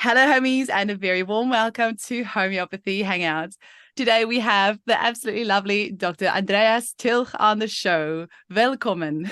Hello, homies, and a very warm welcome to Homeopathy Hangouts. Today we have the absolutely lovely Dr. Andreas Tilch on the show. Welcome.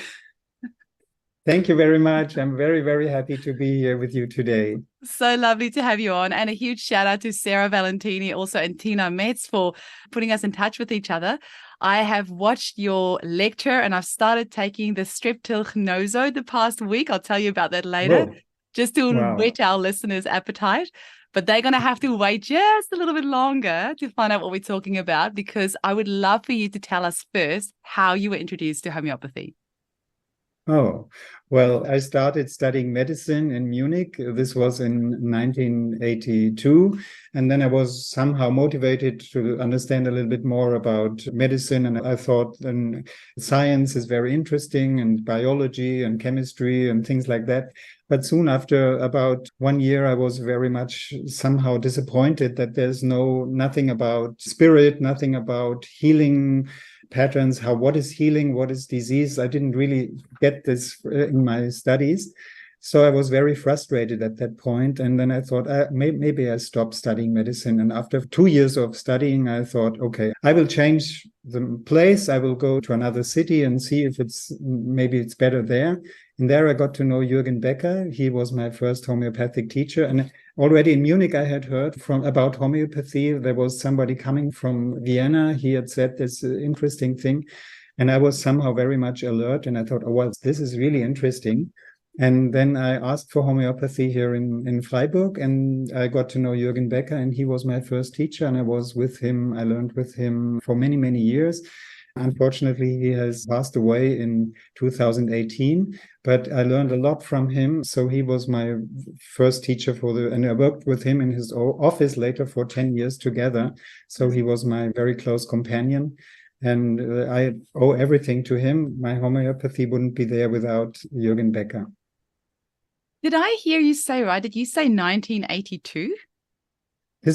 Thank you very much. I'm very, very happy to be here with you today. So lovely to have you on. And a huge shout out to Sarah Valentini also and Tina Metz for putting us in touch with each other. I have watched your lecture and I've started taking the Streptococcus Nosode the past week. I'll tell you about that later. Whoa. Just to Wow. whet our listeners' appetite. But they're going to have to wait just a little bit longer to find out what we're talking about, because I would love for you to tell us first how you were introduced to homeopathy. Oh, well, I started studying medicine in Munich. This was in 1982. And then I was somehow motivated to understand a little bit more about medicine. And I thought then science is very interesting, and biology and chemistry and things like that. But soon after about 1 year, I was very much somehow disappointed that there's nothing about spirit, nothing about healing patterns, what is healing, what is disease. I didn't really get this in my studies. So I was very frustrated at that point. And then I thought, maybe I stop studying medicine. And after 2 years of studying, I thought, okay, I will change the place. I will go to another city and see if maybe it's better there. And there I got to know Jürgen Becker. He was my first homeopathic teacher. And already in Munich, I had heard about homeopathy. There was somebody coming from Vienna. He had said this interesting thing. And I was somehow very much alert. And I thought, oh, well, this is really interesting. And then I asked for homeopathy here in Freiburg, and I got to know Jürgen Becker, and he was my first teacher. And I was with him. I learned with him for many, many years. Unfortunately, he has passed away in 2018, but I learned a lot from him. So he was my first teacher and I worked with him in his office later for 10 years together. So he was my very close companion. And I owe everything to him. My homeopathy wouldn't be there without Jürgen Becker. Did I hear you say right? Did you say 1982?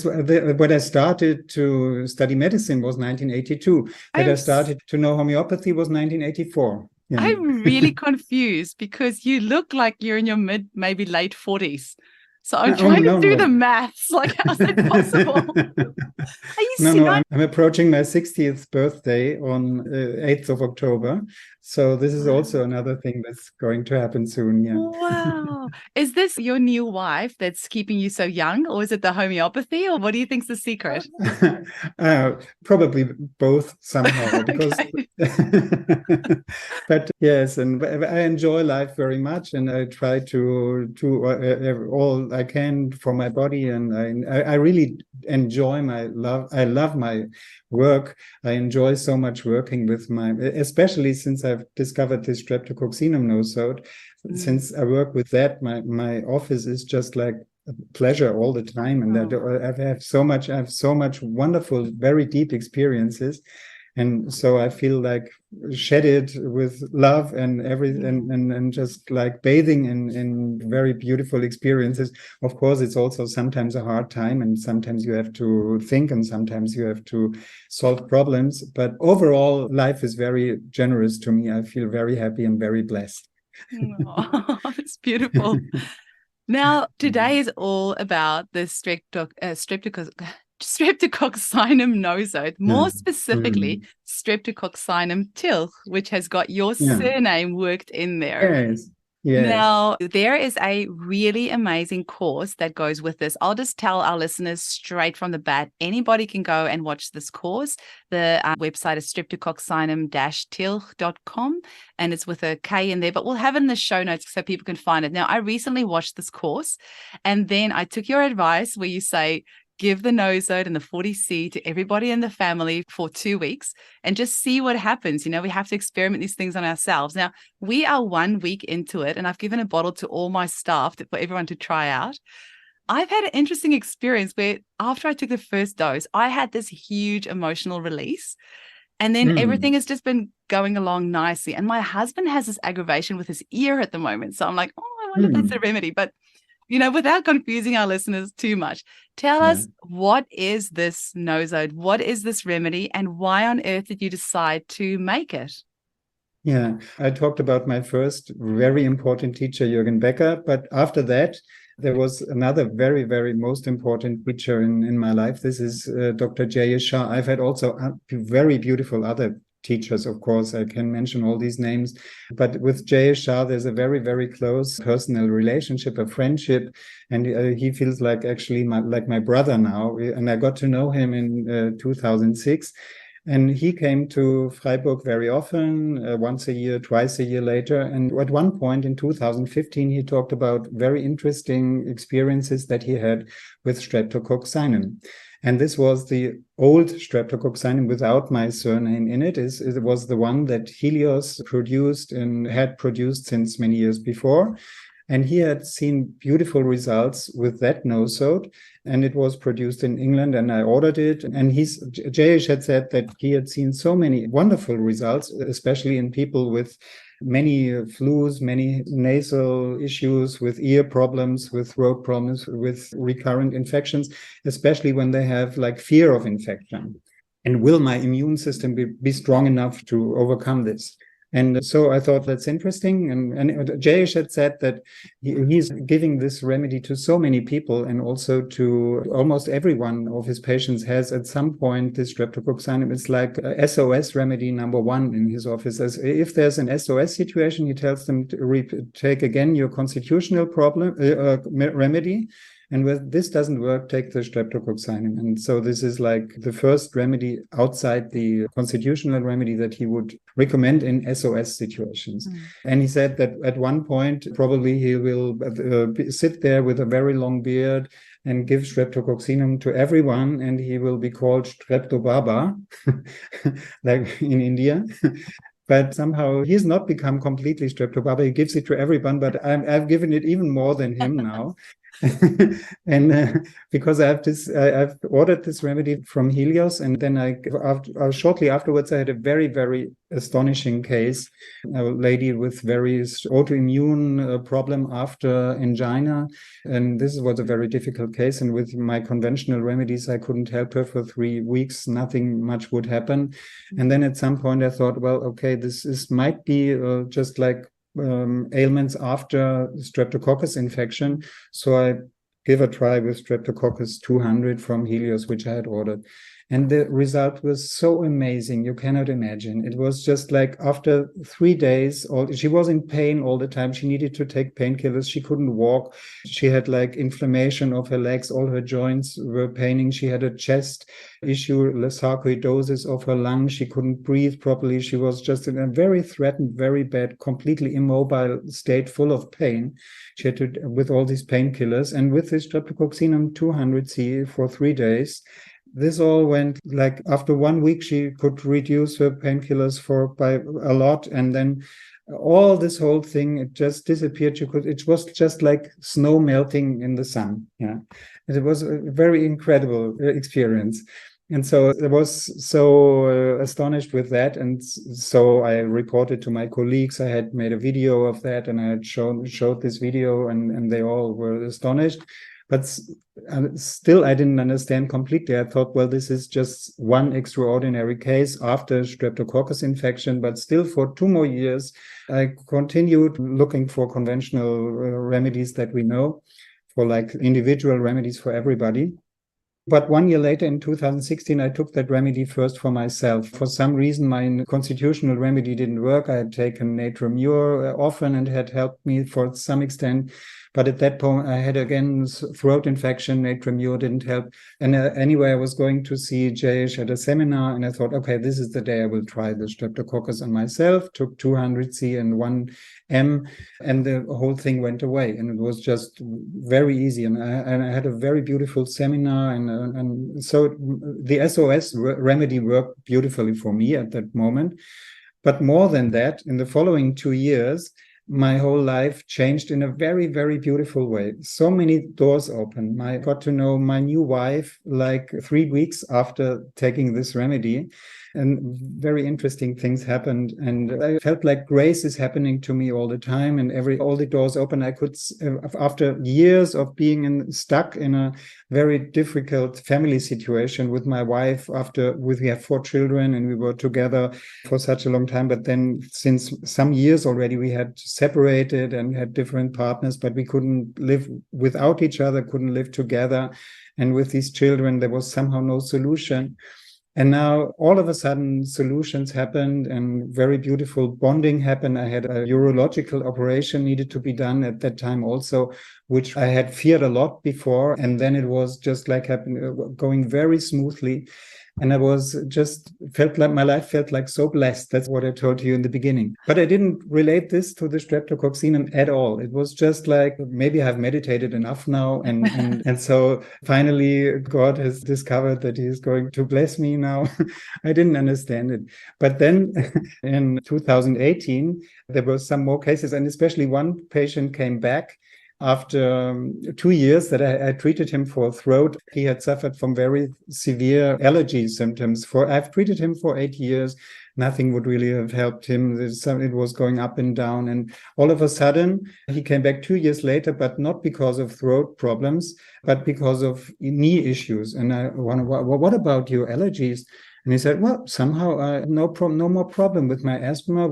When I started to study medicine was 1982. That I started to know homeopathy was 1984. Yeah. I'm really confused because you look like you're in your maybe late 40s. So I'm trying to do the maths. Like, how's it possible? Are you No, I'm approaching my 60th birthday on 8th of October. So this is also another thing that's going to happen soon. Yeah. Wow. Is this your new wife that's keeping you so young, or is it the homeopathy, or what do you think's the secret? Probably both somehow, because but yes, and I enjoy life very much, and I try to all I can for my body, and I really enjoy I love my work. I enjoy so much working with especially since I've discovered this Streptococcinum nosode. Since I work with that, my office is just like a pleasure all the time, and I have so much wonderful, very deep experiences. And so I feel like shedded with love and and just like bathing in very beautiful experiences. Of course, it's also sometimes a hard time, and sometimes you have to think, and sometimes you have to solve problems. But overall, life is very generous to me. I feel very happy and very blessed. Oh, it's beautiful. Now, today is all about the Streptococcinum nosode, more specifically Streptococcinum Tilch, which has got your surname worked in there. Yes. Yes. Now, there is a really amazing course that goes with this. I'll just tell our listeners straight from the bat, anybody can go and watch this course. The website is streptococcinum-tilch.com, and it's with a K in there, but we'll have it in the show notes so people can find it. Now, I recently watched this course, and then I took your advice where you say, give the nosode and the 40C to everybody in the family for 2 weeks and just see what happens. You know, we have to experiment these things on ourselves. Now, we are 1 week into it, and I've given a bottle to all my staff for everyone to try out. I've had an interesting experience where after I took the first dose, I had this huge emotional release. And then everything has just been going along nicely. And my husband has this aggravation with his ear at the moment. So I'm like, oh, I wonder if that's a remedy. But you know, without confusing our listeners too much, tell us, what is this nosode? What is this remedy? And why on earth did you decide to make it? Yeah, I talked about my first very important teacher, Jürgen Becker. But after that, There was another very, very most important teacher in my life. This is Dr. Jayesh Shah. I've had also very beautiful other teachers, of course. I can mention all these names. But with Jayesh Shah, there's a very, very close personal relationship, a friendship. And he feels like actually like my brother now. And I got to know him in 2006. And he came to Freiburg very often, once a year, twice a year later. And at one point in 2015, he talked about very interesting experiences that he had with Streptococcinum. And this was the old Streptococcinum without my surname in it. It was the one that Helios produced and had produced since many years before. And he had seen beautiful results with that nosode, and it was produced in England, and I ordered it. And Jayesh had said that he had seen so many wonderful results, especially in people with many flus, many nasal issues, with ear problems, with throat problems, with recurrent infections, especially when they have like fear of infection. And will my immune system be strong enough to overcome this? And so I thought that's interesting. And Jayesh had said that he's giving this remedy to so many people, and also to almost everyone of his patients has at some point this Streptococcinum. It's like a SOS remedy number one in his office. As if there's an SOS situation, he tells them to take again your constitutional remedy. And when this doesn't work, take the Streptococcinum. And so this is like the first remedy outside the constitutional remedy that he would recommend in SOS situations. And he said that at one point, probably he will sit there with a very long beard and give Streptococcinum to everyone, and he will be called Streptobaba, like in India. But somehow he's not become completely Streptobaba. He gives it to everyone, but I've given it even more than him now. And because I've ordered this remedy from Helios, and then shortly afterwards I had a very, very astonishing case. A lady with various autoimmune problem after angina, and this was a very difficult case. And with my conventional remedies, I couldn't help her for 3 weeks. Nothing much would happen. And then at some point I thought, well, okay, this might be just like ailments after Streptococcus infection. So I give a try with Streptococcus 200 from Helios, which I had ordered. And the result was so amazing. You cannot imagine. It was just like after 3 days, she was in pain all the time. She needed to take painkillers. She couldn't walk. She had like inflammation of her legs. All her joints were paining. She had a chest issue, sarcoidosis of her lungs. She couldn't breathe properly. She was just in a very threatened, very bad, completely immobile state, full of pain. She had to, with all these painkillers. And with this Streptococcinum 200C for 3 days, this all went like after 1 week, she could reduce her painkillers by a lot. And then all this whole thing, it just disappeared. It was just like snow melting in the sun. Yeah. It was a very incredible experience. And so I was so astonished with that. And so I reported to my colleagues. I had made a video of that, and I had showed this video, and they all were astonished. But still, I didn't understand completely. I thought, well, this is just one extraordinary case after Streptococcus infection. But still, for 2 more years, I continued looking for conventional remedies that we know, for like individual remedies for everybody. But 1 year later, in 2016, I took that remedy first for myself. For some reason, my constitutional remedy didn't work. I had taken Natrum Mur often, and it had helped me for some extent. But at that point, I had again throat infection. Natrum Mur didn't help. And anyway, I was going to see Jayesh at a seminar, and I thought, okay, this is the day I will try the Streptococcus on myself. Took 200C and 1M, and the whole thing went away. And it was just very easy. And I had a very beautiful seminar, and so the SOS remedy worked beautifully for me at that moment. But more than that, in the following 2 years, my whole life changed in a very, very beautiful way. So many doors opened. I got to know my new wife like 3 weeks after taking this remedy. and very interesting things happened. And I felt like grace is happening to me all the time, and all the doors open. I could, after years of being stuck in a very difficult family situation with my wife, we have 4 children and we were together for such a long time. But then since some years already, we had separated and had different partners, but we couldn't live without each other, couldn't live together. And with these children, there was somehow no solution. And now all of a sudden solutions happened and very beautiful bonding happened. I had a urological operation needed to be done at that time also, which I had feared a lot before. And then it was just like going very smoothly. And I felt like my life felt like so blessed. That's what I told you in the beginning. But I didn't relate this to the Streptococcinum at all. It was just like, maybe I've meditated enough now. And so finally, God has discovered that he is going to bless me now. I didn't understand it. But then in 2018, there were some more cases, and especially one patient came back after 2 years that I treated him for throat. He had suffered from very severe allergy symptoms. I've treated him for 8 years. Nothing would really have helped him. It was going up and down. And all of a sudden, he came back 2 years later, but not because of throat problems, but because of knee issues. And I wonder, what about your allergies? And he said, well, somehow no more problem with my asthma,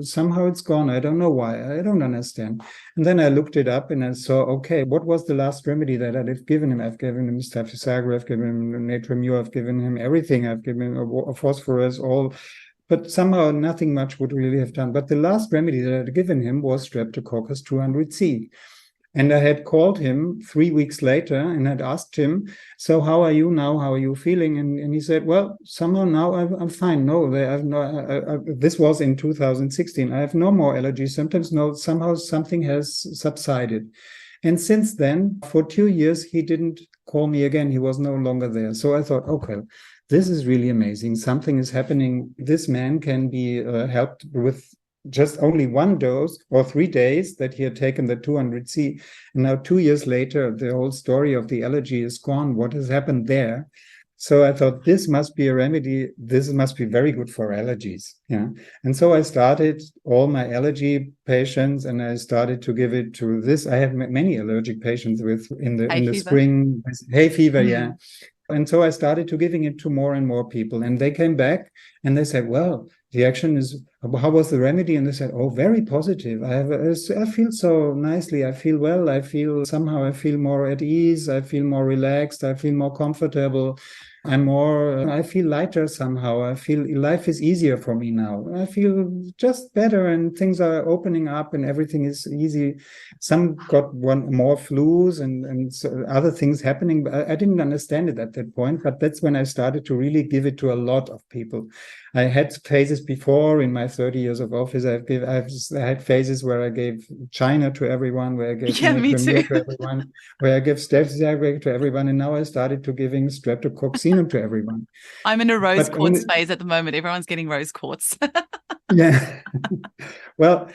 somehow it's gone. I don't know why. I don't understand. And then I looked it up and I saw, okay, what was the last remedy that I've given him? I've given him staphysagra, I've given him natrium, I've given him everything. I've given him a phosphorus, all. But somehow nothing much would really have done. But the last remedy that I'd given him was Streptococcus 200C. And I had called him 3 weeks later and had asked him, so how are you now? How are you feeling? And he said, well, somehow now I'm fine. No, this was in 2016. I have no more allergy symptoms. No, somehow something has subsided. And since then, for 2 years, he didn't call me again. He was no longer there. So I thought, okay, this is really amazing. Something is happening. This man can be helped with just only 1 dose or 3 days that he had taken the 200C. And now 2 years later, the whole story of the allergy is gone. What has happened there? So I thought this must be a remedy. This must be very good for allergies. Yeah. And so I started all my allergy patients and I started to give it to this. I have many allergic patients in the spring, hay fever. Yeah. And so I started to giving it to more and more people. And they came back and they said, well, the action is, how was the remedy? And they said, oh, very positive. I feel so nicely. I feel well. I feel more at ease. I feel more relaxed. I feel more comfortable. I feel lighter somehow. I feel life is easier for me now. I feel just better and things are opening up and everything is easy. Some got more flus and so other things happening. I didn't understand it at that point, but that's when I started to really give it to a lot of people. I had phases before in my 30 years of office. I had phases where I gave China to everyone, where I gave natrium to everyone, where I gave Streptococcus to everyone, and now I started to giving Streptococcinum to everyone. I'm in a rose quartz phase at the moment. Everyone's getting rose quartz. Yeah. Well,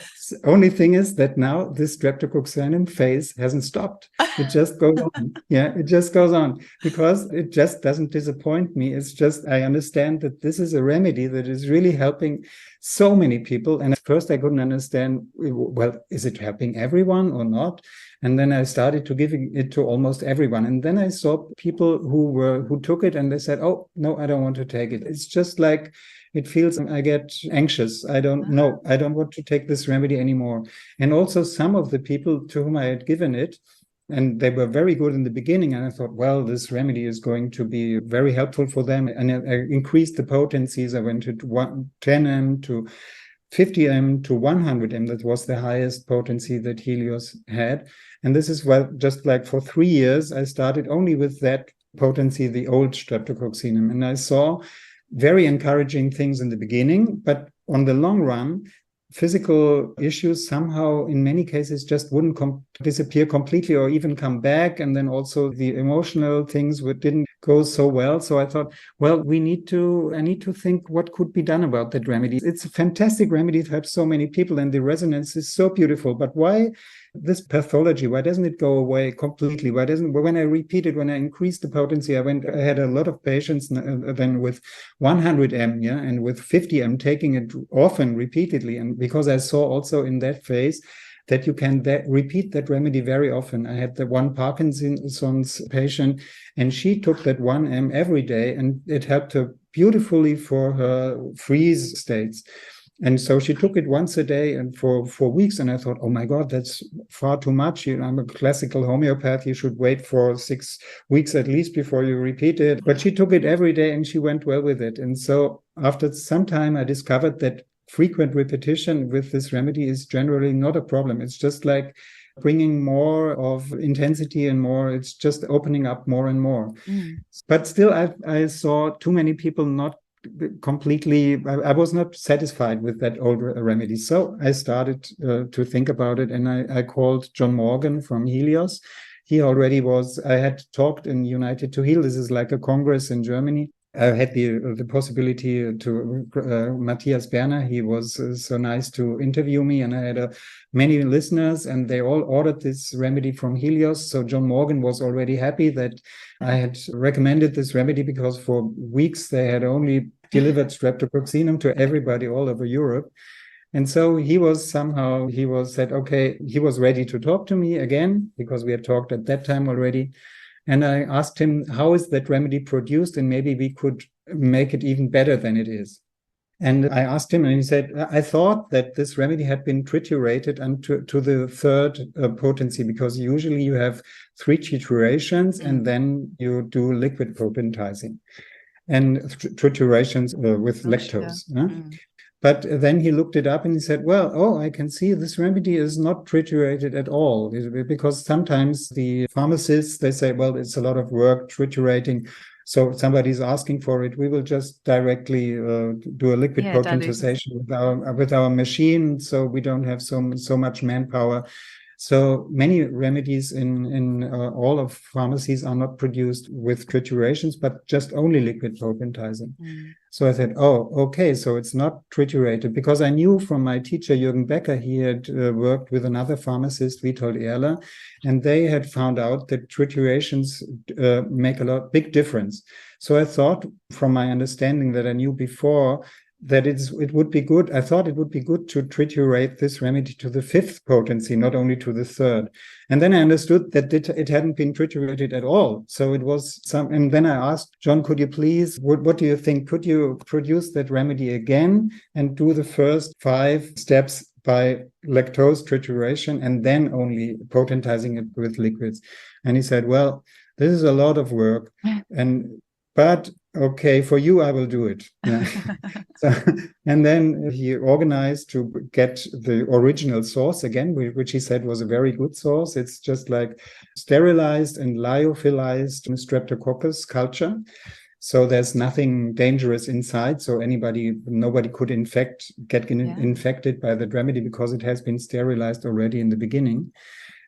only thing is that now this Streptococcinum phase hasn't stopped. It just goes on. Yeah, it just goes on because it just doesn't disappoint me. It's just, I understand that this is a remedy that is really helping so many people. And at first I couldn't understand, well, is it helping everyone or not? And then I started to giving it to almost everyone. And then I saw people who took it and they said, oh, no, I don't want to take it. It's just like, it feels I get anxious. I don't know. I don't want to take this remedy anymore. And also some of the people to whom I had given it, and they were very good in the beginning. And I thought, well, this remedy is going to be very helpful for them. And I increased the potencies. I went to 10M to 50M to 100M. That was the highest potency that Helios had. And this is just like for 3 years, I started only with that potency, the old Streptococcinum. And I saw very encouraging things in the beginning, but on the long run, physical issues somehow in many cases just wouldn't disappear completely or even come back. And then also the emotional things didn't go so well. So I thought, well, I need to think what could be done about that remedy. It's a fantastic remedy to help so many people, and the resonance is so beautiful. But why this pathology? Why doesn't it go away completely? When I repeat it, when I increase the potency, I had a lot of patients then with 100 m, yeah, and with 50 m, taking it often, repeatedly. And because I saw also in that phase that you can repeat that remedy very often. I had the one Parkinson's patient, and she took that 1 m every day, and it helped her beautifully for her freeze states. And so she took it once a day and for 4 weeks. And I thought, oh my God, that's far too much. I'm a classical homeopath. You should wait for 6 weeks at least before you repeat it. But she took it every day and she went well with it. And so after some time, I discovered that frequent repetition with this remedy is generally not a problem. It's just like bringing more of intensity and more, it's just opening up more and more. But still, I saw too many people not completely, I was not satisfied with that old remedy. So I started to think about it, and I called John Morgan from Helios. He already I had talked in United to Heal. This is like a congress in Germany. I had the possibility to Matthias Berner. He was so nice to interview me, and I had many listeners, and they all ordered this remedy from Helios. So John Morgan was already happy that I had recommended this remedy, because for weeks they had only delivered Streptococcinum to everybody all over Europe. And so he was said, okay, he was ready to talk to me again, because we had talked at that time already. And I asked him, how is that remedy produced? And maybe we could make it even better than it is. And I asked him, and he said, I thought that this remedy had been triturated to the third potency, because usually you have 3 triturations and then you do liquid potentizing and triturations with lactose. Sure. But then he looked it up and he said, well, I can see this remedy is not triturated at all, because sometimes the pharmacists, they say, well, it's a lot of work triturating. So somebody's asking for it. We will just directly do a liquid potentization with our machine. So we don't have so much manpower. So many remedies in all of pharmacies are not produced with triturations, but just only liquid potentizing. So I said, oh, okay, so it's not triturated, because I knew from my teacher, Jürgen Becker, he had worked with another pharmacist, Witold Erler, and they had found out that triturations make a big difference. So I thought, from my understanding that I knew before, that it would be good. I thought it would be good to triturate this remedy to the 5th potency, not only to the 3rd. And then I understood that it hadn't been triturated at all. So it was and then I asked John, could you please, what do you think? Could you produce that remedy again and do the first 5 steps by lactose trituration and then only potentizing it with liquids? And he said, well, this is a lot of work. But okay, for you, I will do it. Yeah. And then he organized to get the original source again, which he said was a very good source. It's just like sterilized and lyophilized Streptococcus culture. So there's nothing dangerous inside. So nobody could get infected by the remedy, because it has been sterilized already in the beginning.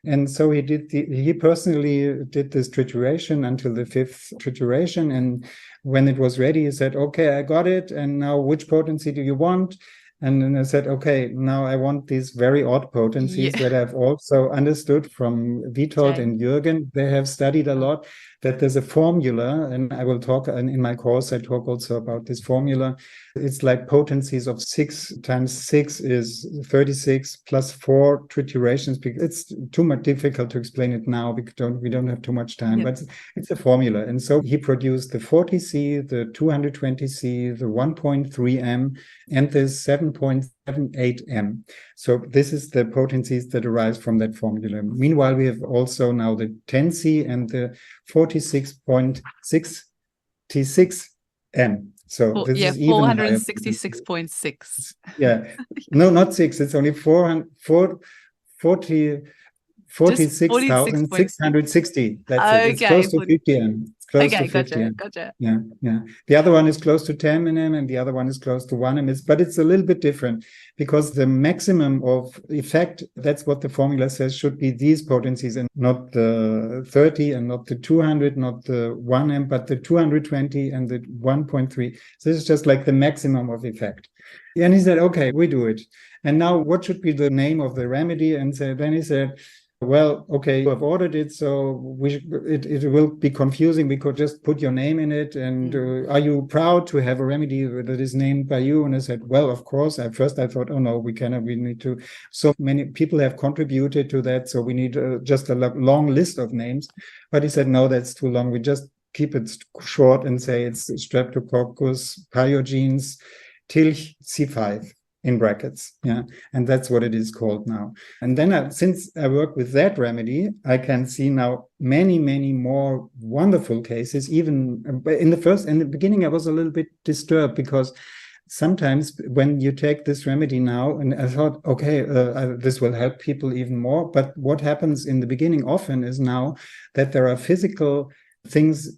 And so he personally did this trituration until the 5th trituration. And when it was ready, he said, okay, I got it. And now which potency do you want? And then I said, okay, now I want these very odd potencies that I've also understood from Witold and Jürgen. They have studied a lot, that there's a formula, and I will talk in my course, I talk also about this formula. It's like potencies of 6 times 6 is 36 plus 4 triturations. It's too much difficult to explain it now, because we don't have too much time, but it's a formula. And so he produced the 40C, the 220C, the 1.3 M, and the 7.78 M. So this is the potencies that arise from that formula. Meanwhile, we have also now the 10C and the 46.66 M. So this is even 466.6. Yeah, no, not 6. It's only 46,660. That's it. It's close to 50 M. close Okay, to 50. gotcha. Yeah. The other one is close to 10 mm and the other one is close to 1 mm. But it's a little bit different because the maximum of effect, that's what the formula says, should be these potencies and not the 30 and not the 200, not the 1 m, but the 220 and the 1.3. So this is just like the maximum of effect. And he said, okay, we do it. And now what should be the name of the remedy? And then he said, well, okay, you have ordered it, so it will be confusing. We could just put your name in it. And are you proud to have a remedy that is named by you? And I said, well, of course. At first I thought, oh no, we cannot. We need to. So many people have contributed to that, so we need just a long list of names. But he said, no, that's too long. We just keep it short and say it's Streptococcus, Piogenes, Tilch, C5. In brackets, yeah, and that's what it is called now. And then since I work with that remedy, I can see now many more wonderful cases. Even in the beginning, I was a little bit disturbed because sometimes when you take this remedy now, and I thought, okay, this will help people even more. But what happens in the beginning often is now that there are physical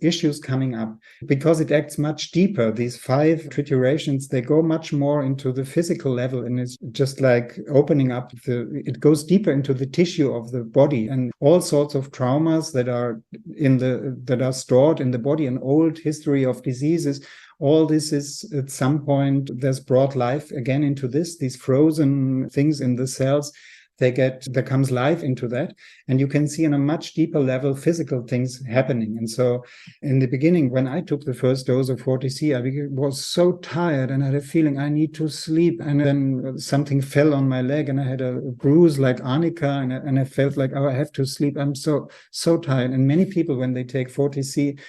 issues coming up because it acts much deeper. These 5 triturations, they go much more into the physical level, and it's just like opening up it goes deeper into the tissue of the body, and all sorts of traumas that are stored in the body, an old history of diseases. All this is at some point there's brought life again into these frozen things in the cells. There comes life into that. And you can see on a much deeper level physical things happening. And so in the beginning, when I took the first dose of 40C, I was so tired and I had a feeling I need to sleep. And then something fell on my leg and I had a bruise like arnica, and I felt like, oh, I have to sleep. I'm so tired. And many people, when they take 40C,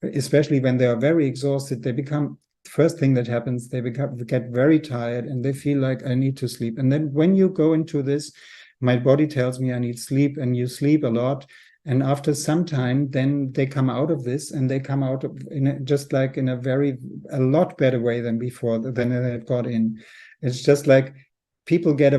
especially when they are very exhausted, first thing that happens, they get very tired and they feel like I need to sleep. And then when you go into this, my body tells me I need sleep, and you sleep a lot. And after some time, then they come out of this, and they come out in a lot better way than before, than they had got in. It's just like people get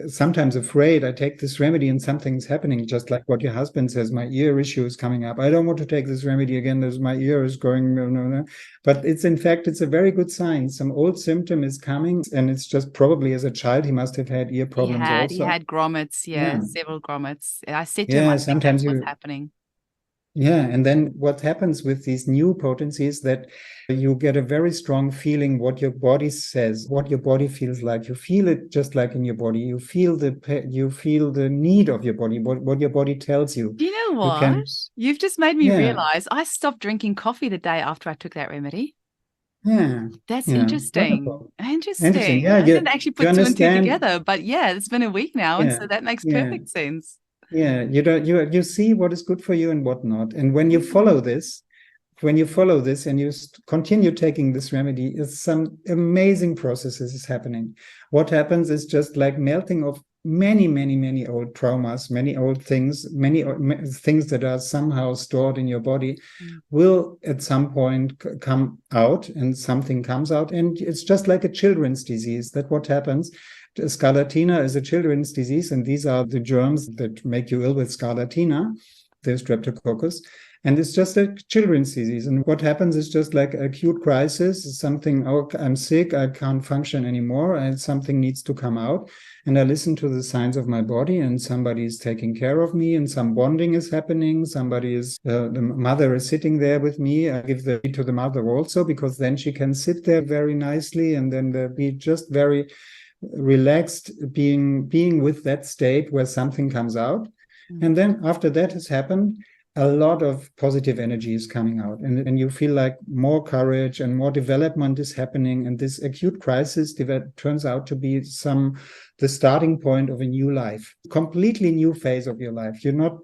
sometimes afraid. I take this remedy and something's happening, just like what your husband says, my ear issue is coming up. I don't want to take this remedy again. My ear is going, no. But in fact, it's a very good sign. Some old symptom is coming, and it's just probably as a child, he must have had ear problems also. He had grommets, several grommets. I said to him, I think sometimes that's what's happening. Yeah, and then what happens with these new potencies, that you get a very strong feeling what your body says, what your body feels like. You feel it just like in your body. You feel the need of your body, what your body tells you. Do you know what? You've just made me realize I stopped drinking coffee the day after I took that remedy. Yeah. That's interesting. Wonderful. Interesting. Yeah, I didn't actually put 2 and 2 together, but yeah, it's been a week now, and so that makes perfect sense. Yeah, you see what is good for you and what not. And when you follow this and you continue taking this remedy, some amazing processes is happening. What happens is just like melting of many old traumas, many old things, many things that are somehow stored in your body will at some point come out, and something comes out. And it's just like a children's disease. That what happens. Scarlatina is a children's disease, and these are the germs that make you ill with scarlatina, the Streptococcus. And it's just a children's disease. And what happens is just like acute crisis, something, oh, I'm sick, I can't function anymore, and something needs to come out. And I listen to the signs of my body, and somebody is taking care of me, and some bonding is happening. The mother is sitting there with me. I give the to the mother also, because then she can sit there very nicely, and then be just very relaxed, being with that state where something comes out. And then after that has happened, a lot of positive energy is coming out, and you feel like more courage and more development is happening. And this acute crisis turns out to be the starting point of a new life, completely new phase of your life. You're not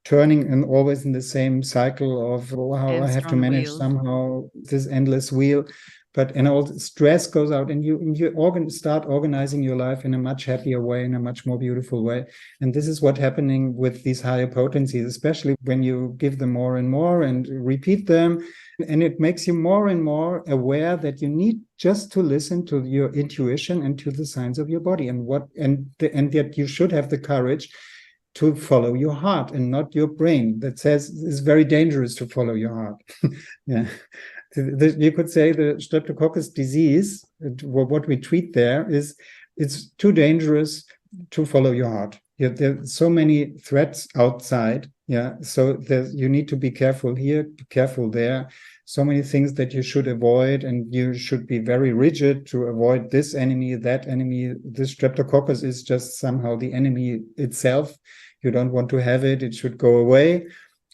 turning and always in the same cycle of, oh, how I have to manage somehow this endless wheel. And all stress goes out, and you start organizing your life in a much happier way, in a much more beautiful way. And this is what's happening with these higher potencies, especially when you give them more and more and repeat them. And it makes you more and more aware that you need just to listen to your intuition and to the signs of your body, and that you should have the courage to follow your heart and not your brain that says it's very dangerous to follow your heart. Yeah. You could say the Streptococcus disease, what we treat there is it's too dangerous to follow your heart. There are so many threats outside. Yeah. So you need to be careful here, be careful there. So many things that you should avoid, and you should be very rigid to avoid this enemy, that enemy. This Streptococcus is just somehow the enemy itself. You don't want to have it. It should go away.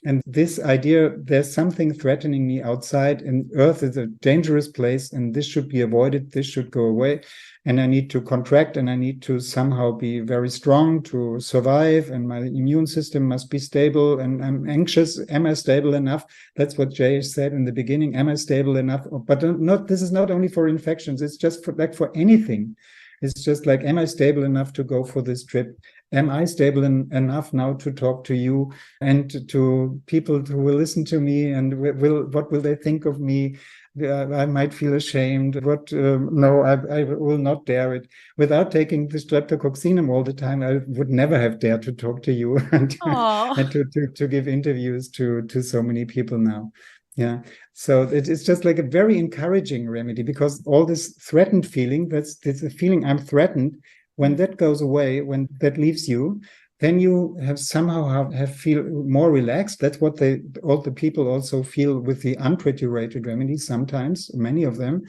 And this idea, there's something threatening me outside, and Earth is a dangerous place, and this should be avoided. This should go away. And I need to contract, and I need to somehow be very strong to survive. And my immune system must be stable. And I'm anxious. Am I stable enough? That's what Jay said in the beginning. Am I stable enough? But this is not only for infections. It's just for anything. It's just like, am I stable enough to go for this trip? Am I stable enough now to talk to you and to people who will listen to me? And what will they think of me? I might feel ashamed. No, I will not dare it. Without taking the Streptococcinum all the time, I would never have dared to talk to you and to give interviews to so many people now. Yeah. So it's just like a very encouraging remedy, because all this threatened feeling, that's the feeling I'm threatened. When that goes away, when that leaves you, then you have somehow feel more relaxed. That's what all the people also feel with the untriturated remedies sometimes, many of them.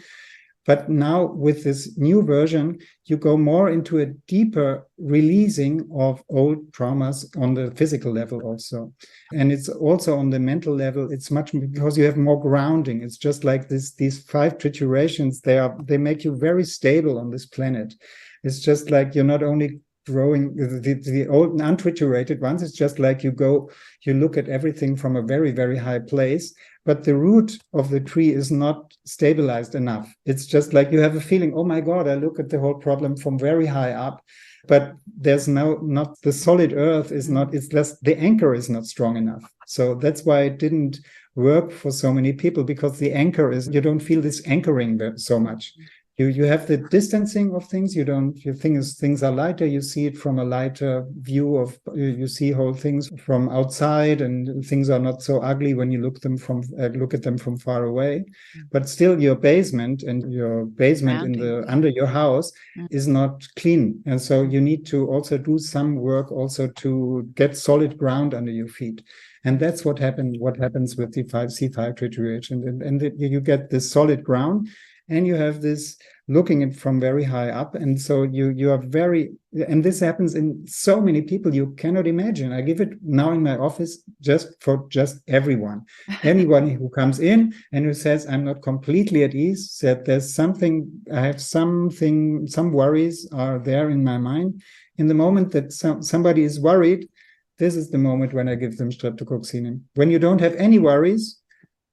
But now with this new version, you go more into a deeper releasing of old traumas on the physical level also. And it's also on the mental level. It's much because you have more grounding. It's just like these 5 triturations, they make you very stable on this planet. It's just like you're not only growing the old untriturated ones. It's just like you look at everything from a very, very high place, but the root of the tree is not stabilized enough. It's just like you have a feeling, oh my God, I look at the whole problem from very high up, but there's not the solid earth is not, it's just the anchor is not strong enough. So that's why it didn't work for so many people, because the anchor is, you don't feel this anchoring so much. You have the distancing of things. You think things are lighter. You see it from a lighter view of. You see whole things from outside, and things are not so ugly when you look at them from far away. But still, your basement under your house is not clean, and so you need to also do some work also to get solid ground under your feet. And that's what happens with the C5 trituration, and you get this solid ground. And you have this looking at from very high up. And so you are and this happens in so many people you cannot imagine. I give it now in my office for everyone. Anyone who comes in and who says, I'm not completely at ease, said there's something, I have some worries are there in my mind. In the moment that somebody is worried, this is the moment when I give them Streptococcinum. When you don't have any worries,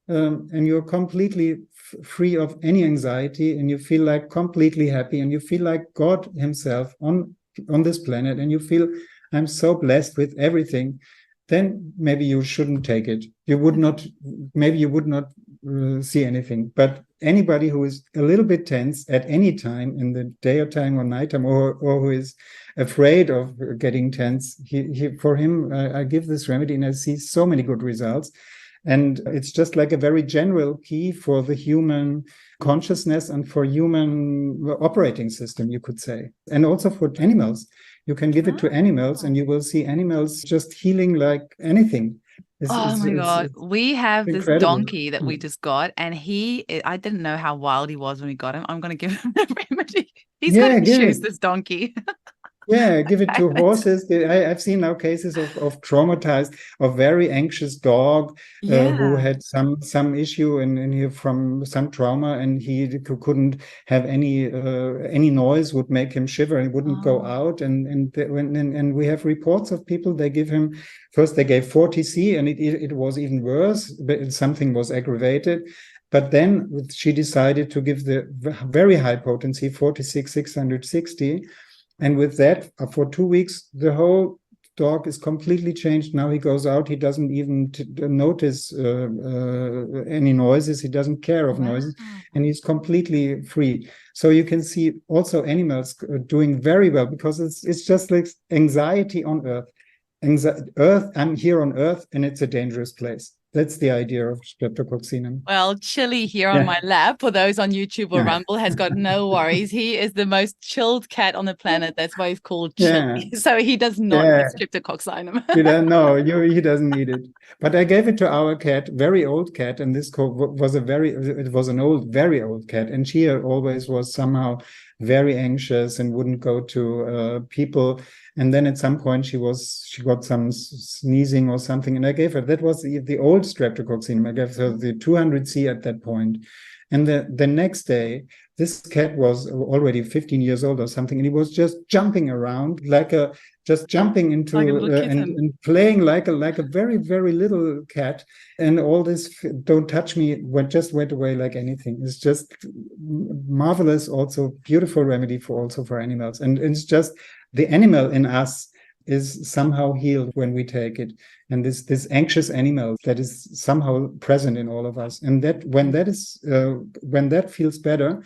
and you're completely free of any anxiety, and you feel like completely happy, and you feel like God himself on this planet, and you feel I'm so blessed with everything, then maybe you shouldn't take it. You would not see anything. But anybody who is a little bit tense at any time in the daytime or nighttime, or who is afraid of getting tense, for him, I give this remedy, and I see so many good results. And it's just like a very general key for the human consciousness and for human operating system, you could say. And also for animals. You can give it to animals, and you will see animals just healing like anything. My God. We have this donkey that we Mm. just got, and I didn't know how wild he was when we got him. I'm going to give him the remedy. He's going to choose this donkey. Yeah, give it to horses. I've seen now cases of traumatized, of very anxious dog who had some issue and from some trauma, and he couldn't have any noise would make him shiver and wouldn't go out. And we have reports of people, they give him, first they gave 40C, and it was even worse, but something was aggravated. But then she decided to give the very high potency, 46,660. And with that, for 2 weeks, the whole dog is completely changed. Now he goes out. He doesn't even notice any noises. He doesn't care of noises. And he's completely free. So you can see also animals doing very well, because it's just like anxiety on earth. Earth, I'm here on Earth, and it's a dangerous place. That's the idea of Streptococcinum. Well, Chili here on my lap, for those on YouTube or Rumble, has got no worries. He is the most chilled cat on the planet. That's why he's called Chili. So he does not need Streptococcinum. No, he doesn't need it. But I gave it to our cat, very old cat, and this was an very old cat, and she always was somehow very anxious and wouldn't go to people. And then at some point she got some sneezing or something, and I gave her, that was the old Streptococcinum. I gave her the 200C at that point. And the next day, this cat was already 15 years old or something, and he was just jumping around just jumping into and playing like a very, very little cat. And all this "don't touch me" just went away like anything. It's just marvelous, also beautiful remedy for animals. And it's just the animal in us is somehow healed when we take it. And this anxious animal that is somehow present in all of us. And that when that feels better,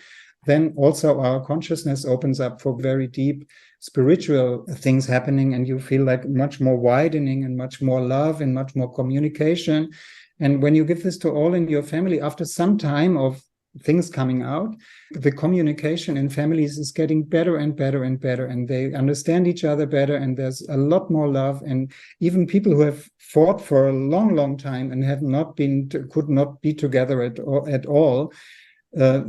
then also our consciousness opens up for very deep spiritual things happening, and you feel like much more widening and much more love and much more communication. And when you give this to all in your family, after some time of things coming out, the communication in families is getting better and better and better, and they understand each other better, and there's a lot more love. And even people who have fought for a long, long time and could not be together at all,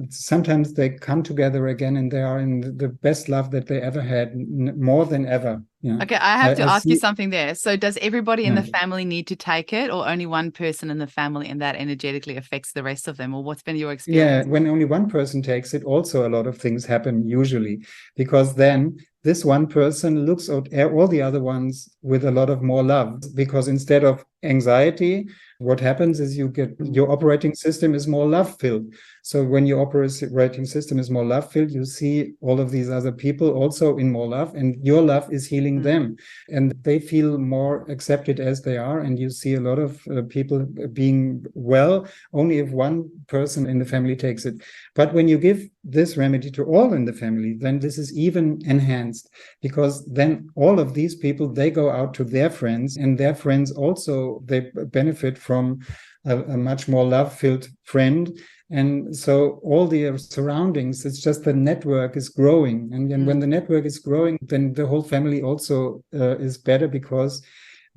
sometimes they come together again, and they are in the best love that they ever had, more than ever. Okay, I have to ask you something there. So does everybody in the family need to take it, or only one person in the family, and that energetically affects the rest of them? Or what's been your experience? Yeah, when only one person takes it, also a lot of things happen usually, because then this one person looks at all the other ones with a lot of more love, because instead of anxiety, what happens is your operating system is more love-filled. So when your operating system is more love-filled, you see all of these other people also in more love, and your love is healing them, and they feel more accepted as they are. And you see a lot of people being well only if one person in the family takes it. But when you give this remedy to all in the family, then this is even enhanced, because then all of these people, they go out to their friends, and their friends also, they benefit from a much more love-filled friend. And so all the surroundings, it's just the network is growing. And when the network is growing, then the whole family also is better, because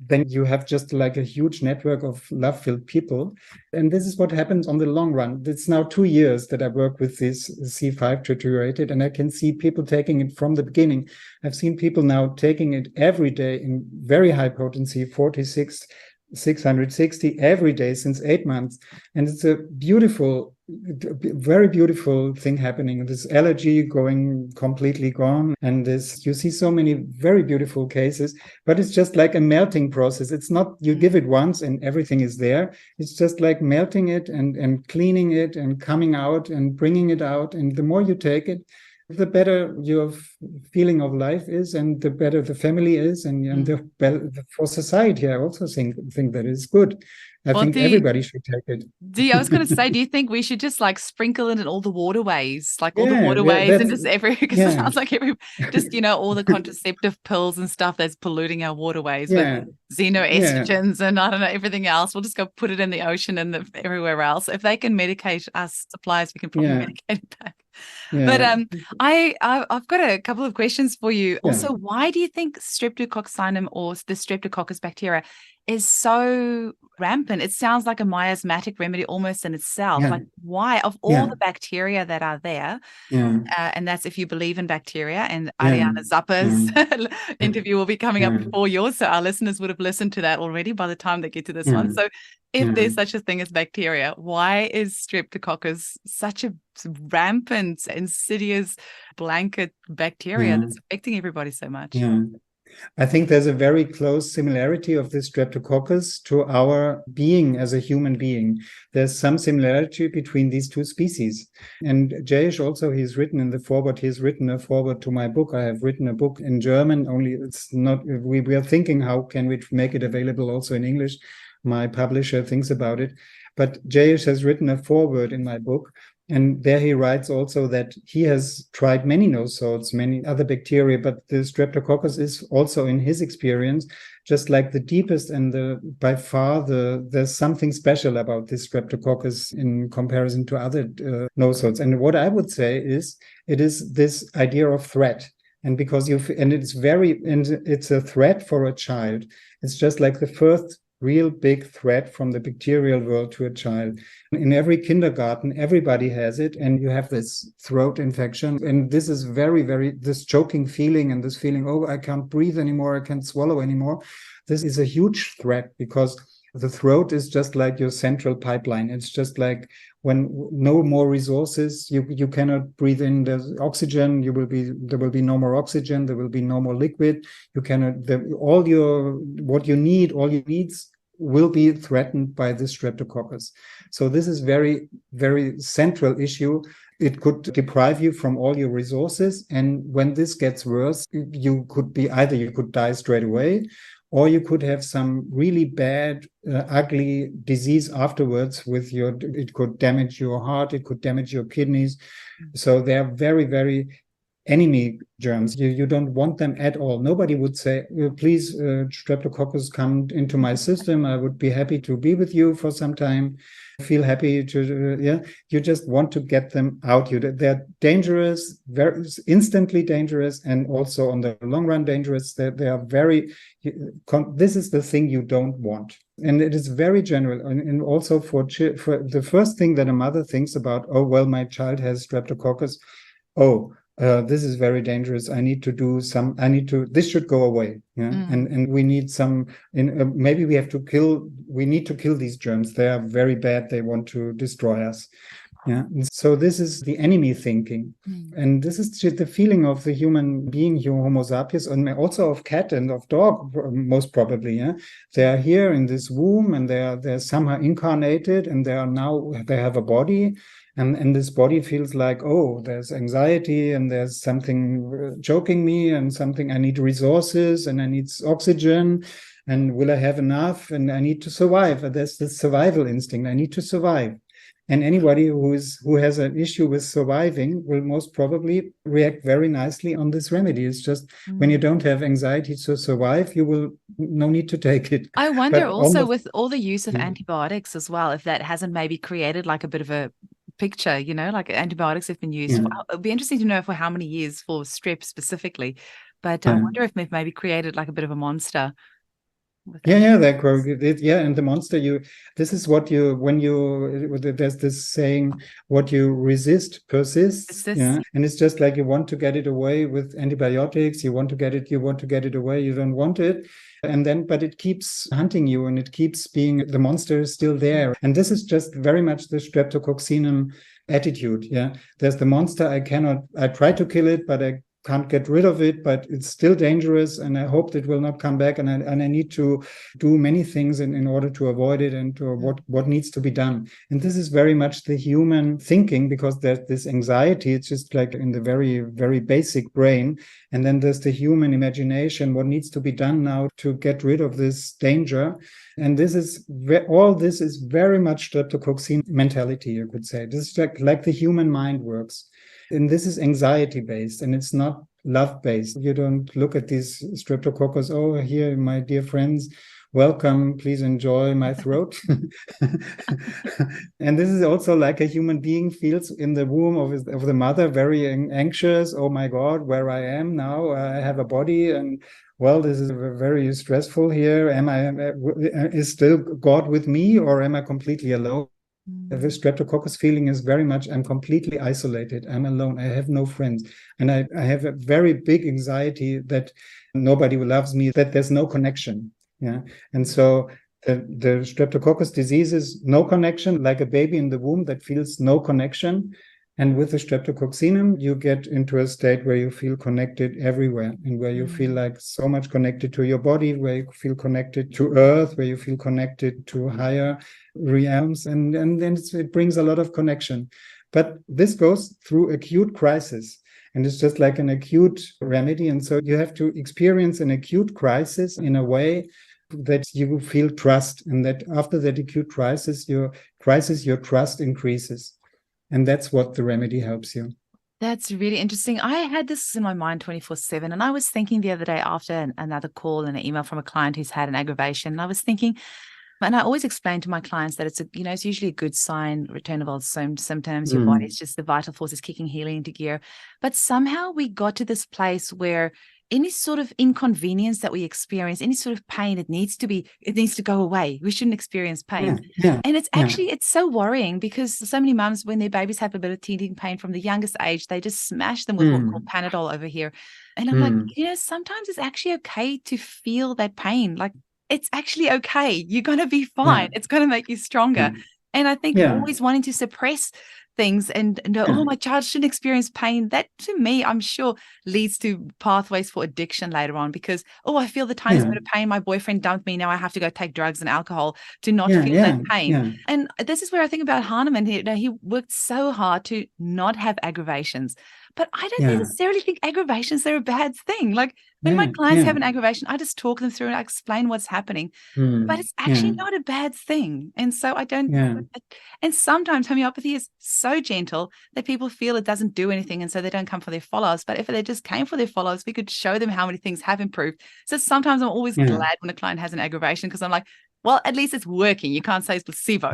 then you have just like a huge network of love-filled people. And this is what happens on the long run. It's now 2 years that I work with this C5 Triturated, and I can see people taking it from the beginning. I've seen people now taking it every day in very high potency, 46, 660 every day since 8 months. And it's a very beautiful thing happening. This allergy going completely gone. And you see so many very beautiful cases, but it's just like a melting process. It's not, you give it once and everything is there. It's just like melting it and cleaning it and coming out and bringing it out. And the more you take it, the better your feeling of life is, and the better the family is, and the better for society. I also think that is good. I think everybody should take it. I was going to say, do you think we should just like sprinkle it in all the waterways, all the waterways, and just because it sounds like all the contraceptive pills and stuff that's polluting our waterways with xenoestrogens and I don't know, everything else. We'll just go put it in the ocean and everywhere else. If they can medicate us suppliers, we can probably medicate it back. But I've got a couple of questions for you. Also, why do you think Streptococcinum, or the Streptococcus bacteria, is so rampant? It sounds like a miasmatic remedy almost in itself. Like, why, of all the bacteria that are there, and that's if you believe in bacteria, and Ariana Zappa's interview will be coming up before yours, so our listeners would have listened to that already by the time they get to this one. So if there's such a thing as bacteria, why is Streptococcus such a rampant, insidious blanket bacteria that's affecting everybody so much? I think there's a very close similarity of this Streptococcus to our being as a human being. There's some similarity between these two species. And Jayesh also, he's written in the foreword, he's written a foreword to my book. I have written a book in German, only it's not, we are thinking how can we make it available also in English. My publisher thinks about it. But Jayesh has written a foreword in my book. And there he writes also that he has tried many nosodes, many other bacteria, but the Streptococcus is also, in his experience, just like the deepest and by far there's something special about this Streptococcus in comparison to other nosodes. And what I would say is it is this idea of threat. And because it's a threat for a child. It's just like the first real big threat from the bacterial world to a child. In every kindergarten, everybody has it, and you have this throat infection. And this is this choking feeling and this feeling, oh, I can't breathe anymore, I can't swallow anymore. This is a huge threat because the throat is just like your central pipeline. It's just like when no more resources, you cannot breathe in the oxygen. There will be no more oxygen. There will be no more liquid. You cannot. All your needs will be threatened by this Streptococcus. So this is very, very central issue. It could deprive you from all your resources, and when this gets worse, you could die straight away, or you could have some really bad, ugly disease afterwards it could damage your heart, it could damage your kidneys. So they are very, very enemy germs. You don't want them at all. Nobody would say, please, Streptococcus, come into my system. I would be happy to be with you for some time. Feel happy to, you just want to get them out. They're dangerous, very instantly dangerous, and also on the long run dangerous. They are this is the thing you don't want. And it is very general. And also for the first thing that a mother thinks about, oh, well, my child has Streptococcus. Oh, this is very dangerous. This should go away. Yeah. And we need maybe we need to kill these germs. They are very bad. They want to destroy us. Yeah. So this is the enemy thinking. And this is the feeling of the human being, Homo sapiens, and also of cat and of dog, most probably. Yeah. They are here in this womb and they're somehow incarnated, and they have a body. And this body feels like, oh, there's anxiety and there's something choking me and something, I need resources and I need oxygen, and will I have enough, and I need to survive. There's this survival instinct. I need to survive. And anybody who has an issue with surviving will most probably react very nicely on this remedy. It's just when you don't have anxiety to survive, you will no need to take it. I wonder also with all the use of antibiotics as well, if that hasn't maybe created like a bit of a picture, like antibiotics have been used. It'd be interesting to know for how many years for strep specifically, but I wonder if they've maybe created like a bit of a monster. And the monster, this is what there's this saying, what you resist persists. Yeah. And it's just like you want to get it away with antibiotics, you want to get it away, you don't want it. But it keeps hunting you, and it keeps being, the monster is still there. And this is just very much the Streptococcinum attitude. Yeah. There's the monster, I try to kill it, but I can't get rid of it, but it's still dangerous, and I hope it will not come back, and I need to do many things in order to avoid it, and to what needs to be done. And this is very much the human thinking, because there's this anxiety. It's just like in the very, very basic brain, and then there's the human imagination, what needs to be done now to get rid of this danger. And all this is very much Streptococcinum mentality, you could say. This is like the human mind works. And this is anxiety-based, and it's not love-based. You don't look at these Streptococcus, oh, here, my dear friends, welcome, please enjoy my throat. And this is also like a human being feels in the womb of the mother, very anxious. Oh my God, where I am now, I have a body, and well, this is very stressful here. Is still God with me, or am I completely alone? The Streptococcus feeling is very much, I'm completely isolated, I'm alone, I have no friends. And I have a very big anxiety that nobody loves me, that there's no connection. Yeah. And so the Streptococcus disease is no connection, like a baby in the womb that feels no connection. And with the Streptococcinum, you get into a state where you feel connected everywhere, and where you feel like so much connected to your body, where you feel connected to earth, where you feel connected to higher realms, and then it brings a lot of connection. But this goes through acute crisis, and it's just like an acute remedy. And so you have to experience an acute crisis in a way that you feel trust, and that after that acute crisis, your trust increases. And that's what the remedy helps you. That's really interesting. I had this in my mind 24/7. And I was thinking the other day after another call and an email from a client who's had an aggravation. And I was thinking, and I always explain to my clients that it's usually a good sign, return of old symptoms, your body's just the vital force is kicking healing into gear. But somehow we got to this place where any sort of inconvenience that we experience, any sort of pain, it needs to go away. We shouldn't experience pain. And it's so worrying because so many mums, when their babies have a bit of teething pain from the youngest age, they just smash them with what we call Panadol over here. And I'm like, sometimes it's actually okay to feel that pain. Like, it's actually okay. You're going to be fine. It's going to make you stronger. And I think always wanting to suppress things and know, oh, my child shouldn't experience pain. That, to me, I'm sure leads to pathways for addiction later on because, I feel the tiniest bit of pain. My boyfriend dumped me. Now I have to go take drugs and alcohol to not feel that pain. And this is where I think about Hahnemann. He worked so hard to not have aggravations. But I don't necessarily think aggravations are a bad thing. Like when my clients have an aggravation, I just talk them through and I explain what's happening. But it's actually not a bad thing. And so I don't. And sometimes homeopathy is so gentle that people feel it doesn't do anything. And so they don't come for their follow-ups. But if they just came for their follow-ups, we could show them how many things have improved. So sometimes I'm always glad when a client has an aggravation because I'm like, well, at least it's working. You can't say it's placebo.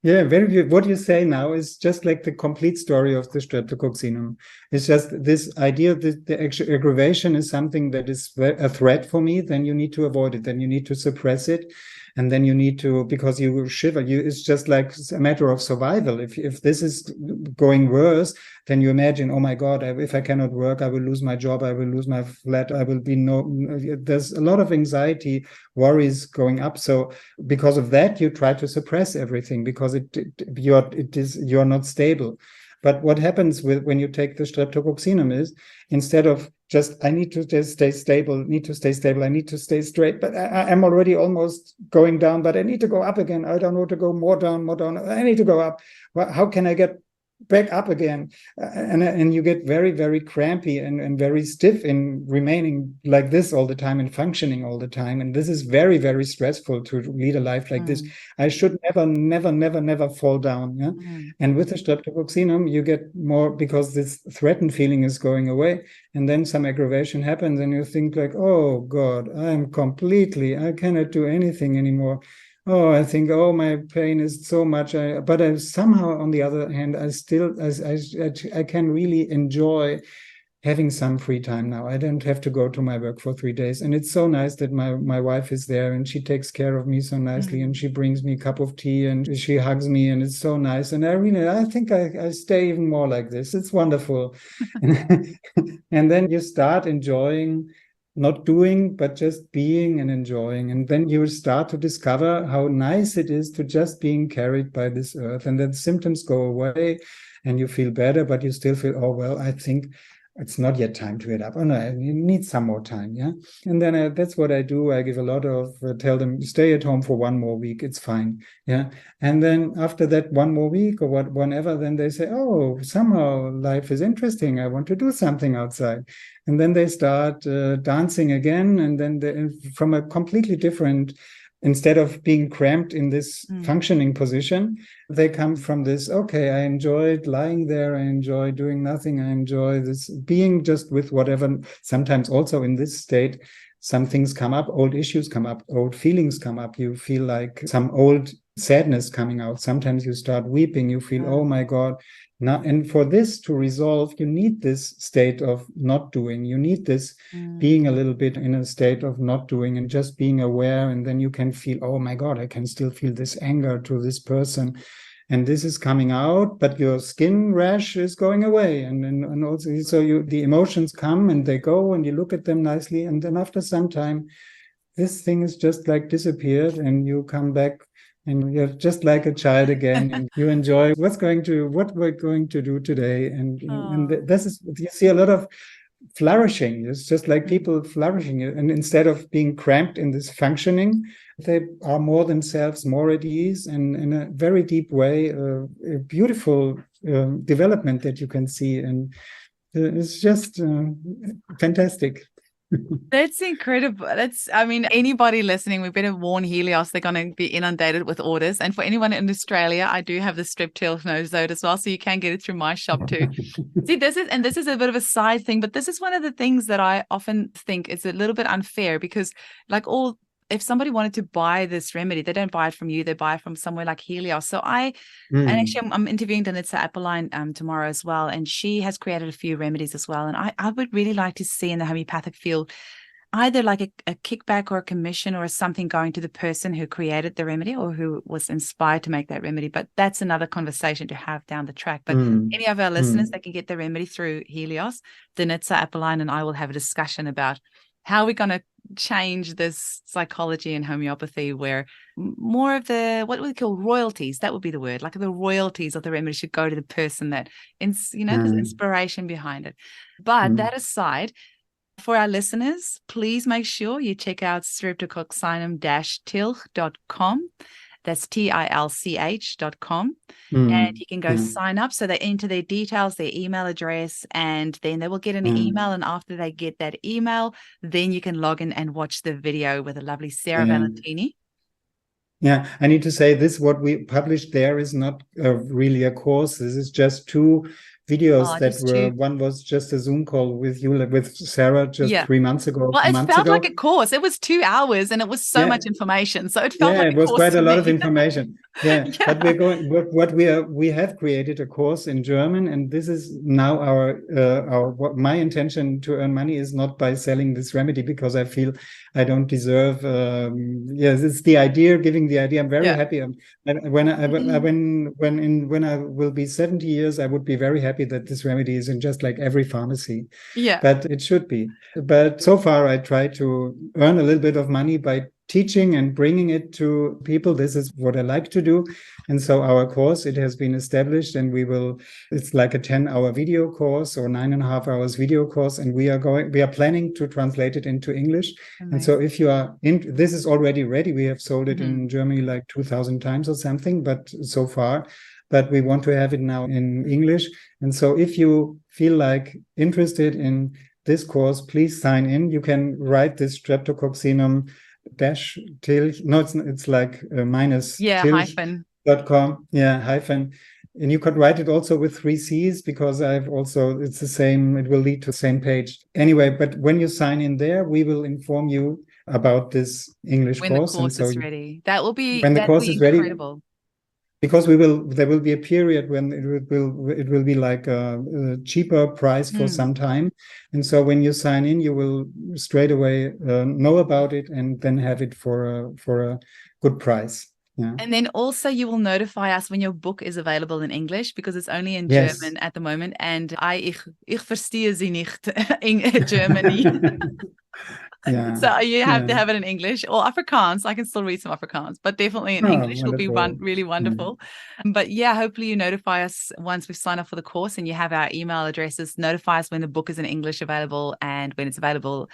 Yeah, very good. What you say now is just like the complete story of the Streptococcinum. It's just this idea that the aggravation is something that is a threat for me, then you need to avoid it, then you need to suppress it. And then you need to, because you shiver, it's just like a matter of survival. If this is going worse, then you imagine, oh my God, if I cannot work, I will lose my job, I will lose my flat, there's a lot of anxiety, worries going up. So because of that, you try to suppress everything because you're not stable. But what happens when you take the Streptococcinum is, instead of just, I need to just stay stable, I need to stay straight, but I'm already almost going down, but I need to go up again. I don't want to go more down. I need to go up. Well, how can I get back up again? And you get very, very crampy and very stiff in remaining like this all the time and functioning all the time. And this is very, very stressful to lead a life like this. I should never fall down. And with the Streptococcinum, you get more, because this threatened feeling is going away. And then some aggravation happens and you think like, oh God, I cannot do anything anymore. Oh, I think, my pain is so much. But I somehow, on the other hand, I can really enjoy having some free time now. I don't have to go to my work for 3 days. And it's so nice that my wife is there and she takes care of me so nicely and she brings me a cup of tea and she hugs me and it's so nice. And I think I stay even more like this. It's wonderful. And then you start enjoying not doing, but just being and enjoying. And then you start to discover how nice it is to just being carried by this earth. And then symptoms go away and you feel better, but you still feel, oh, well, I think it's not yet time to get up. Oh, no, you need some more time. And then that's what I do. I give a lot of, tell them, stay at home for 1 more week. It's fine. And then after that 1 more week or whenever, then they say, oh, somehow life is interesting. I want to do something outside. And then they start dancing again. And then from a completely different, instead of being cramped in this functioning position, they come from this, okay, I enjoyed lying there. I enjoy doing nothing. I enjoy this being just with whatever. Sometimes also in this state, some things come up, old issues come up, old feelings come up. You feel like some old sadness coming out. Sometimes you start weeping. You feel, oh my God. Now, and for this to resolve, you need this state of not doing. You need this being a little bit in a state of not doing and just being aware. And then you can feel, oh my God, I can still feel this anger to this person. And this is coming out, but your skin rash is going away. And also, so the emotions come and they go and you look at them nicely. And then after some time, this thing is just like disappeared and you come back and you're just like a child again, and you enjoy what we're going to do today. And this is, you see a lot of flourishing. It's just like people flourishing. And instead of being cramped in this functioning, they are more themselves, more at ease, and in a very deep way, a beautiful development that you can see. And it's just fantastic. That's incredible. I mean, anybody listening, we better warn Helios, they're going to be inundated with orders. And for anyone in Australia, I do have the Streptococcus Nosode as well, so you can get it through my shop too. See, this is a bit of a side thing, but this is one of the things that I often think is a little bit unfair because, if somebody wanted to buy this remedy, they don't buy it from you, they buy it from somewhere like Helios. And actually, I'm interviewing Danitza Appeline tomorrow as well, and she has created a few remedies as well. And I would really like to see in the homeopathic field either like a kickback or a commission or something going to the person who created the remedy or who was inspired to make that remedy. But that's another conversation to have down the track. But any of our listeners that can get the remedy through Helios, Danitza Appeline and I will have a discussion about how we're going to change this psychology and homeopathy where more of the, what we call royalties, that would be the word, like the royalties of the remedy should go to the person that, there's inspiration behind it. But that aside, for our listeners, please make sure you check out streptococcinum-tilch.com. That's tilch.com. And you can go sign up. So they enter their details, their email address, and then they will get an email. And after they get that email, then you can log in and watch the video with the lovely Sarah Valentini. Yeah, I need to say this, what we published there is not really a course. This is just two videos one was just a Zoom call with you, with Sarah, just 3 months ago. Well, it felt like a course. It was 2 hours and it was so much information. So it felt like it was quite a lot of information. But we have created a course in German, and this is now my intention to earn money is not by selling this remedy, because I feel I don't deserve. It's the idea, giving the idea. I'm very happy. When I will be 70 years, I would be very happy that this remedy is in just like every pharmacy. But it should be. But so far, I try to earn a little bit of money by teaching and bringing it to people. This is what I like to do. And so our course, it has been established, and it's like a 10-hour video course or 9.5 hours video course. And we are planning to translate it into English. Amazing. And so if you are this is already ready. We have sold it in Germany like 2,000 times or something, but so far. But we want to have it now in English. And so if you feel like interested in this course, please sign in. You can write this Streptococcinum -tilch. No, it's like minus tilch.com. Hyphen. And you could write it also with 3 C's, because it's the same, it will lead to the same page. Anyway, but when you sign in there, we will inform you about this English course. When the course is ready. That will be incredible. Ready, because there will be a period when it will be like a cheaper price for some time. And so when you sign in, you will straight away know about it and then have it for a good price. Yeah. And then also you will notify us when your book is available in English, because it's only in German at the moment. And ich verstehe sie nicht in Germany. So you have to have it in English or Afrikaans. I can still read some Afrikaans, but definitely in English will be really wonderful. But hopefully you notify us once we've signed up for the course, and you have our email addresses. Notify us when the book is in English available, and when it's available,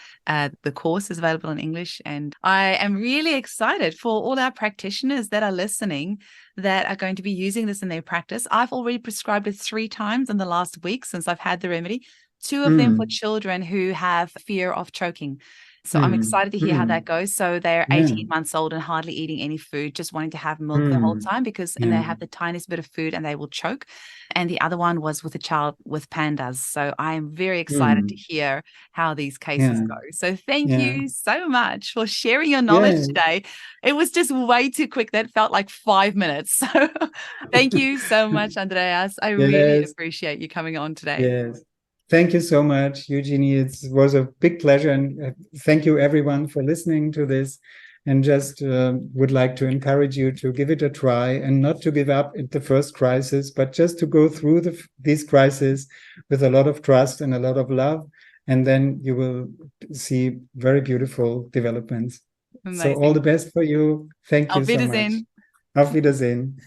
the course is available in English. And I am really excited for all our practitioners that are listening that are going to be using this in their practice. I've already prescribed it 3 times in the last week since I've had the remedy. 2 of them for children who have fear of choking. So I'm excited to hear how that goes. So they're 18 months old and hardly eating any food, just wanting to have milk the whole time, and they have the tiniest bit of food and they will choke. And the other one was with a child with pandas. So I am very excited to hear how these cases go. So thank you so much for sharing your knowledge today. It was just way too quick. That felt like 5 minutes. So thank you so much, Andreas. I really appreciate you coming on today. Yes. Thank you so much, Eugenie. It was a big pleasure. And thank you, everyone, for listening to this. And just would like to encourage you to give it a try and not to give up at the first crisis, but just to go through these crises with a lot of trust and a lot of love. And then you will see very beautiful developments. Amazing. So all the best for you. Thank you so much. Auf Wiedersehen. Auf Wiedersehen.